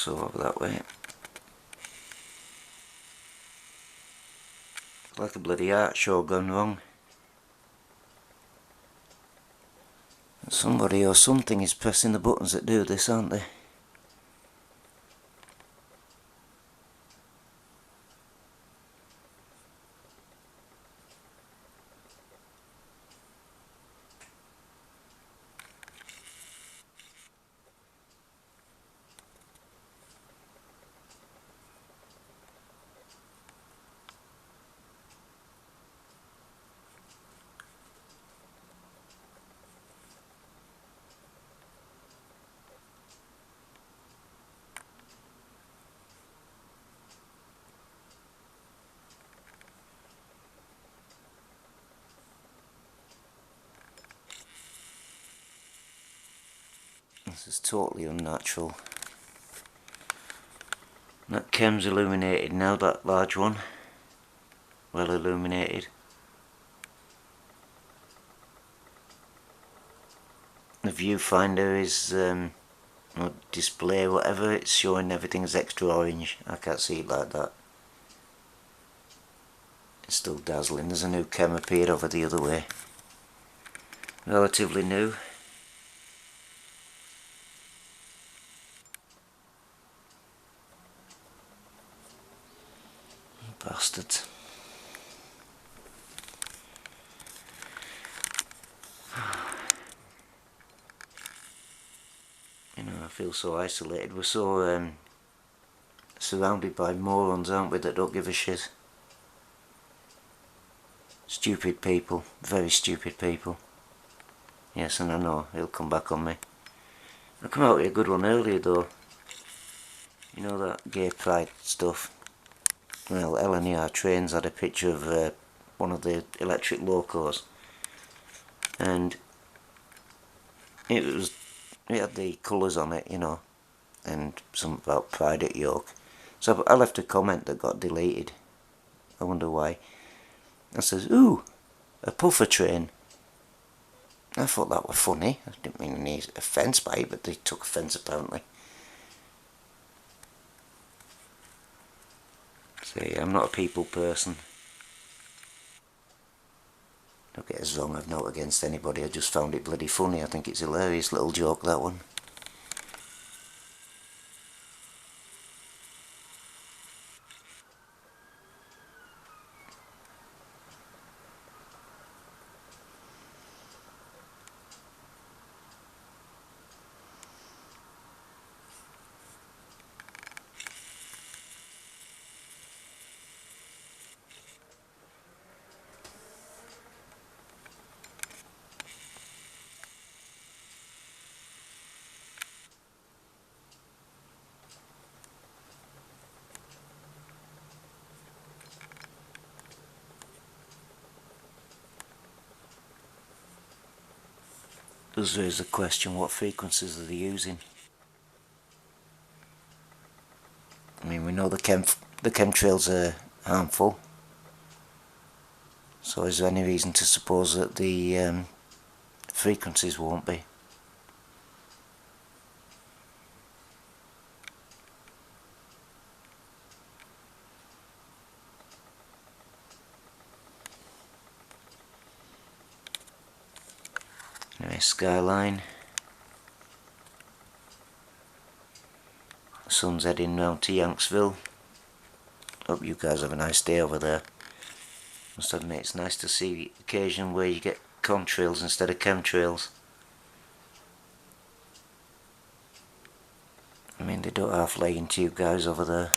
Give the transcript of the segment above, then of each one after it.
So over that way. Like a bloody art show gone wrong. Somebody or something is pressing the buttons that do this, aren't they? This is totally unnatural. That chem's illuminated now, that large one. Well illuminated. The viewfinder is, or display, whatever, it's showing everything's extra orange. I can't see it like that. It's still dazzling. There's a new chem appeared over the other way. Relatively new. Bastards. You know, I feel so isolated. We're so surrounded by morons, aren't we, that don't give a shit. Stupid people. Very stupid people. Yes, and I know, he'll come back on me. I come out with a good one earlier though. You know that gay pride stuff? Well, LNER Trains had a picture of one of the electric locos, and it had the colours on it, you know, and something about pride at York. So I left a comment that got deleted. I wonder why. I says, "Ooh, a puffer train." I thought that was funny. I didn't mean any offence by it, but they took offence apparently. See, I'm not a people person. Don't get us wrong, I've naught against anybody, I just found it bloody funny. I think it's a hilarious little joke, that one. Does raise the question, what frequencies are they using? I mean, we know the chemtrails are harmful, so is there any reason to suppose that the frequencies won't be? Anyway, skyline. The sun's heading round to Yanksville. Hope you guys have a nice day over there. Must admit, it's nice to see the occasion where you get contrails instead of chemtrails. I mean, they don't half lay into you guys over there.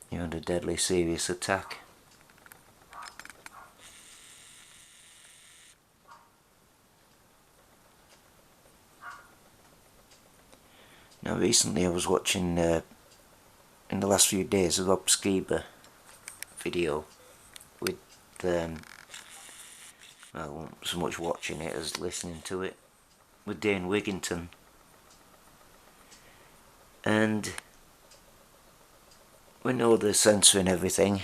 You're under deadly serious attack. Now recently I was watching, in the last few days, a Rob Skiba video with, well, I wasn't so much watching it as listening to it, with Dane Wigington. And we know they're censoring everything,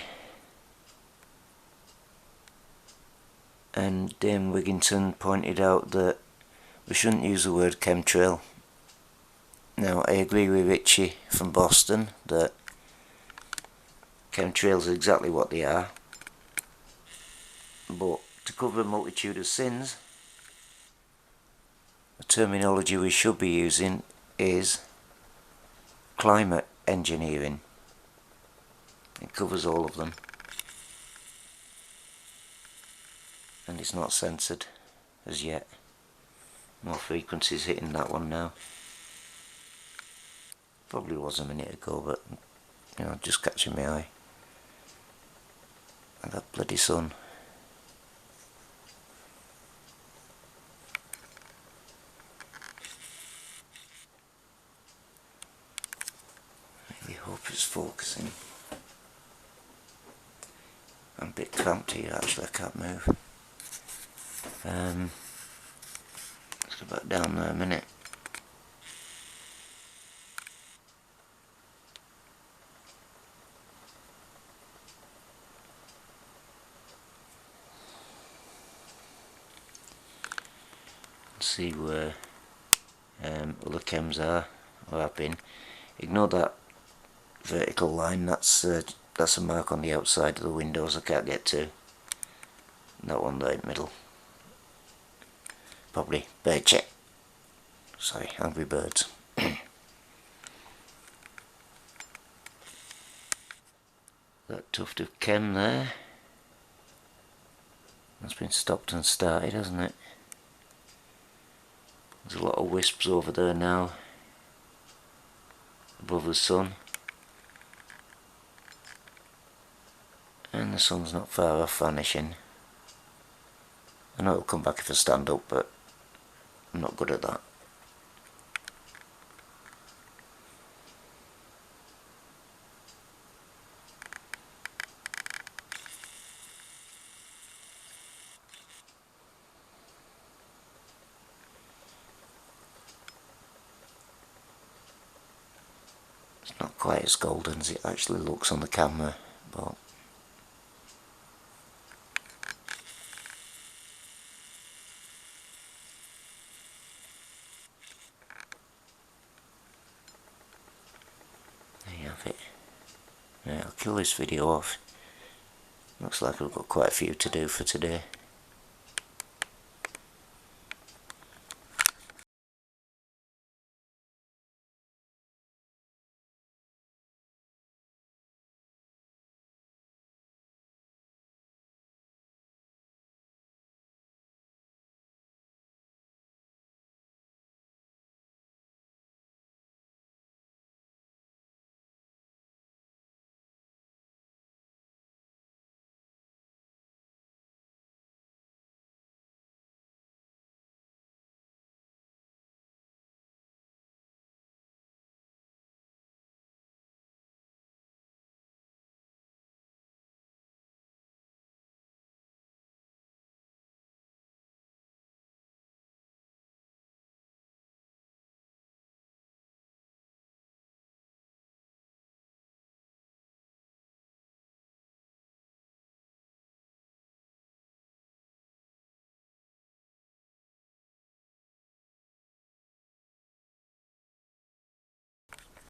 and Dane Wigington pointed out that we shouldn't use the word chemtrail. Now I agree with Richie from Boston that chemtrails are exactly what they are, but to cover a multitude of sins, the terminology we should be using is climate engineering. It covers all of them, and it's not censored as yet. More frequencies hitting that one now. Probably was a minute ago, but you know, just catching my eye. And that bloody sun. I hope it's focusing. I'm a bit cramped here actually, I can't move. Let's go back down there a minute. See where other chems are, or have been. Ignore that vertical line, that's a mark on the outside of the windows I can't get to. That one there in the middle. Probably bird check. Sorry, angry birds. That tuft of chem there. That's been stopped and started, hasn't it? There's a lot of wisps over there now, above the sun. And the sun's not far off vanishing. I know it'll come back if I stand up, but I'm not good at that. It's not quite as golden as it actually looks on the camera, but there you have it. Yeah, I'll kill this video off. Looks like I've got quite a few to do for today.